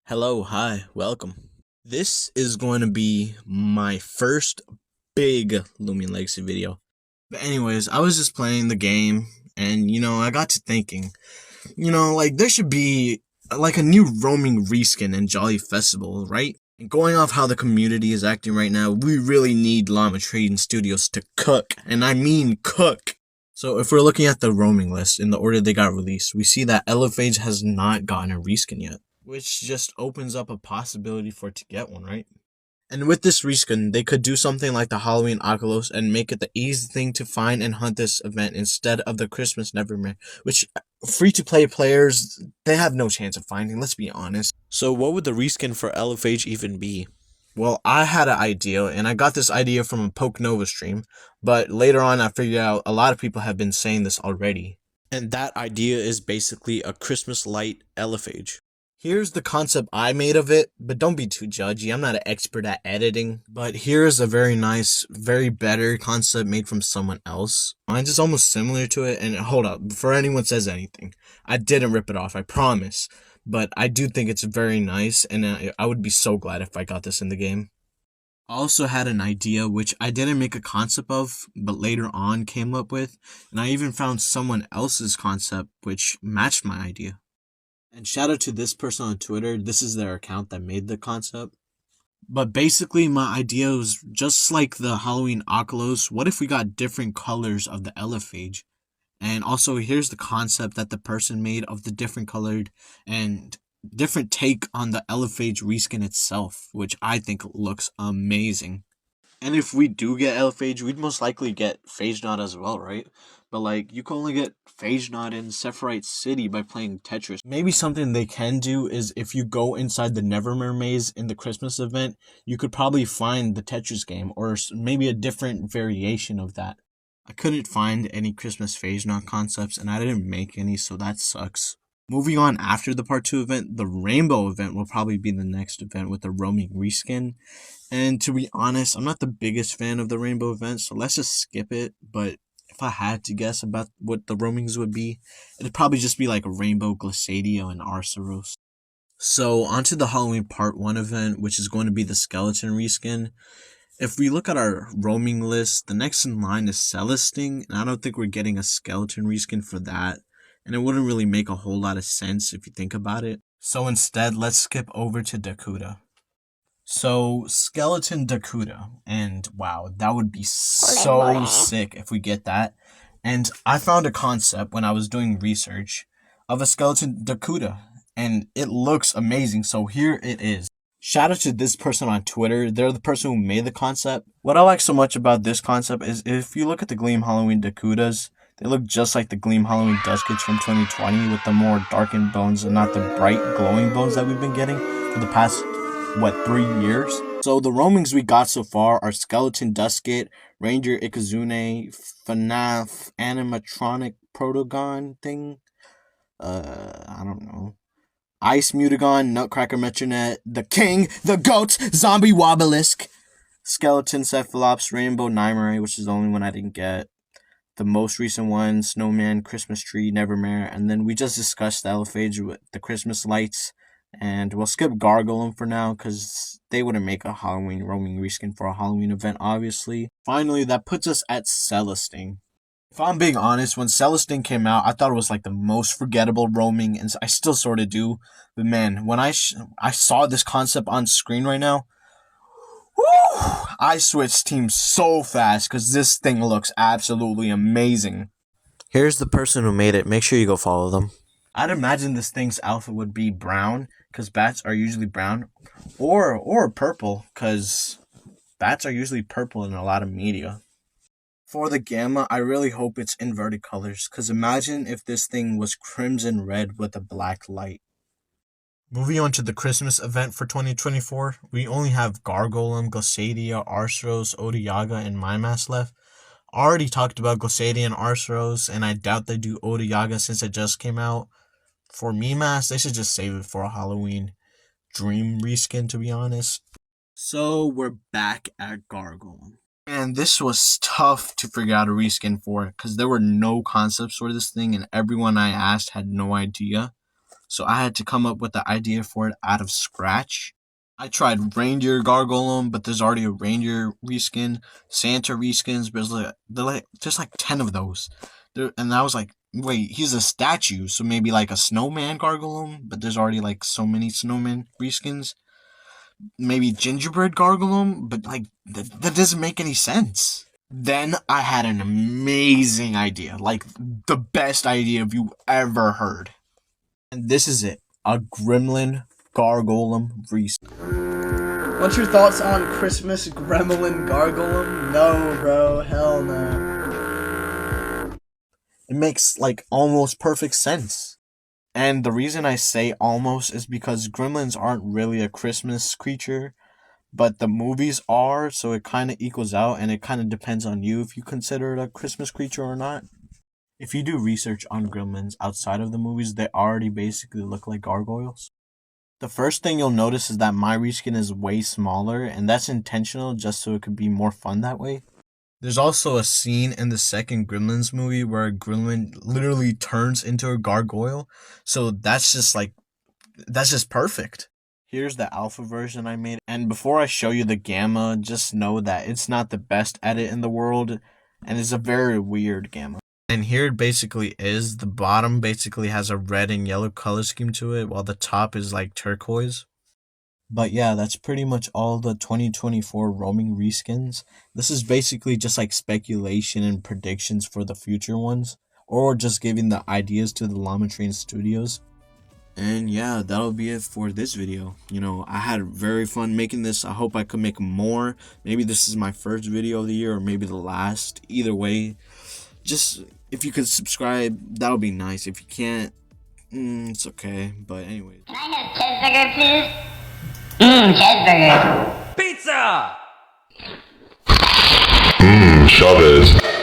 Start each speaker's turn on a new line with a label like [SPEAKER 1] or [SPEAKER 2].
[SPEAKER 1] Hello, hi, welcome. This is going to be my first big Loomian Legacy video. But anyways, I was just playing the game and I got to thinking, there should be like a new roaming reskin in Jolly Festival, right? And going off how the community is acting right now, we really need Llama Trading Studios to cook, and I mean cook. So if we're looking at the roaming list in the order they got released, we see that Elephage has not gotten a reskin yet, which just opens up a possibility for it to get one, right? And with this reskin, they could do something like the Halloween Oculus and make it the easy thing to find and hunt this event instead of the Christmas Nevermare, which free-to-play players, they have no chance of finding, let's be honest.
[SPEAKER 2] So what would the reskin for Elephage even be?
[SPEAKER 1] Well, I had an idea, and I got this idea from a Poke Nova stream, but later on I figured out a lot of people have been saying this already.
[SPEAKER 2] And that idea is basically a Christmas light Elephage.
[SPEAKER 1] Here's the concept I made of it, but don't be too judgy. I'm not an expert at editing. But here's a very nice, very better concept made from someone else. Mine's is almost similar to it, and hold up, before anyone says anything, I didn't rip it off, I promise. But I do think it's very nice, and I would be so glad if I got this in the game. I also had an idea which I didn't make a concept of, but later on came up with, and I even found someone else's concept which matched my idea. And shout out to this person on Twitter. This is their account that made the concept. But basically, my idea was just like the Halloween Oculus. What if we got different colors of the Elephage? And also, here's the concept that the person made of the different colored and different take on the Elephage reskin itself, which I think looks amazing. And if we do get Elephage, we'd most likely get Phage Knot as well, right? But you can only get Phage Knot in Sephirite City by playing Tetris. Maybe something they can do is if you go inside the Nevermere maze in the Christmas event, you could probably find the Tetris game, or maybe a different variation of that. I couldn't find any Christmas Phage Knot concepts, and I didn't make any, so that sucks. Moving on after the Part 2 event, the Rainbow event will probably be the next event with the roaming reskin. And to be honest, I'm not the biggest fan of the Rainbow event, so let's just skip it. But if I had to guess about what the roamings would be, it'd probably just be like a Rainbow, Glaciadio, and Arceros. So onto the Halloween Part 1 event, which is going to be the Skeleton reskin. If we look at our roaming list, the next in line is Celesting, and I don't think we're getting a Skeleton reskin for that. And it wouldn't really make a whole lot of sense if you think about it. So instead, let's skip over to Dakuda. So, Skeleton Dakuda, and wow, that would be so sick if we get that. And I found a concept when I was doing research of a Skeleton Dakuda, and it looks amazing, so here it is. Shout out to this person on Twitter, they're the person who made the concept. What I like so much about this concept is if you look at the Gleam Halloween Dakudas, they look just like the Gleam Halloween Duskets from 2020 with the more darkened bones and not the bright glowing bones that we've been getting for the past 3 years. So the roamings we got so far are Skeleton Dusket, Ranger Ikazune, FNAF animatronic Protogon thing, I don't know, Ice Mutagon, Nutcracker Metronet, the King, the Goat, Zombie Wobelisk, Skeleton Cephalops, Rainbow Nightmare, which is the only one I didn't get, the most recent one, Snowman, Christmas Tree, Nevermare, and then we just discussed the Elephage with the Christmas lights. And we'll skip Gargoyle for now because they wouldn't make a Halloween roaming reskin for a Halloween event, obviously. Finally, that puts us at Celesting. If I'm being honest, when Celesting came out, I thought it was like the most forgettable roaming, and I still sort of do. But man, when I saw this concept on screen right now, whoo, I switched teams so fast because this thing looks absolutely amazing.
[SPEAKER 2] Here's the person who made it. Make sure you go follow them.
[SPEAKER 1] I'd imagine this thing's outfit would be brown, because bats are usually brown, or purple, because bats are usually purple in a lot of media. For the Gamma, I really hope it's inverted colors, because imagine if this thing was crimson red with a black light. Moving on to the Christmas event for 2024, we only have Gargolem, Glaciadia, Arceros, Odiyaga, and Mimas left. I already talked about Glaciadia and Arceros, and I doubt they do Odiyaga since it just came out. For Mimas, they should just save it for a Halloween Dream reskin, to be honest. So we're back at Gargoyle. And this was tough to figure out a reskin for, because there were no concepts for this thing, and everyone I asked had no idea. So I had to come up with the idea for it out of scratch. I tried reindeer gargoyle, but there's already a reindeer reskin, Santa reskins, but there's like 10 of those. And I was like, wait, he's a statue, so maybe like a snowman gargoyle, but there's already like so many snowman reskins. Maybe gingerbread gargoyle, but like that doesn't make any sense. Then I had an amazing idea, like the best idea you ever heard. And this is it, a gremlin gargoyle reskin.
[SPEAKER 3] What's your thoughts on Christmas gremlin gargoyle? No, bro, hell no.
[SPEAKER 1] It makes like almost perfect sense. And the reason I say almost is because gremlins aren't really a Christmas creature, but the movies are, so it kind of equals out, and it kind of depends on you if you consider it a Christmas creature or not. If you do research on gremlins outside of the movies, they already basically look like gargoyles. The first thing you'll notice is that my reskin is way smaller, and that's intentional just so it could be more fun that way. There's also a scene in the second Gremlins movie where a gremlin literally turns into a gargoyle, so that's just perfect. Here's the alpha version I made, and before I show you the gamma, just know that it's not the best edit in the world, and it's a very weird gamma. And here it basically is. The bottom basically has a red and yellow color scheme to it, while the top is like turquoise. But yeah, that's pretty much all the 2024 roaming reskins. This is basically just like speculation and predictions for the future ones, or just giving the ideas to the Llama Train Studios. And yeah, that'll be it for this video. I had very fun making this. I hope I could make more. Maybe this is my first video of the year, or maybe the last. Either way, just if you could subscribe, that'll be nice. If you can't, it's okay. But anyways.
[SPEAKER 4] Can I get a cheeseburger, please? Cheeseburger.
[SPEAKER 5] Pizza!
[SPEAKER 6] Chavez.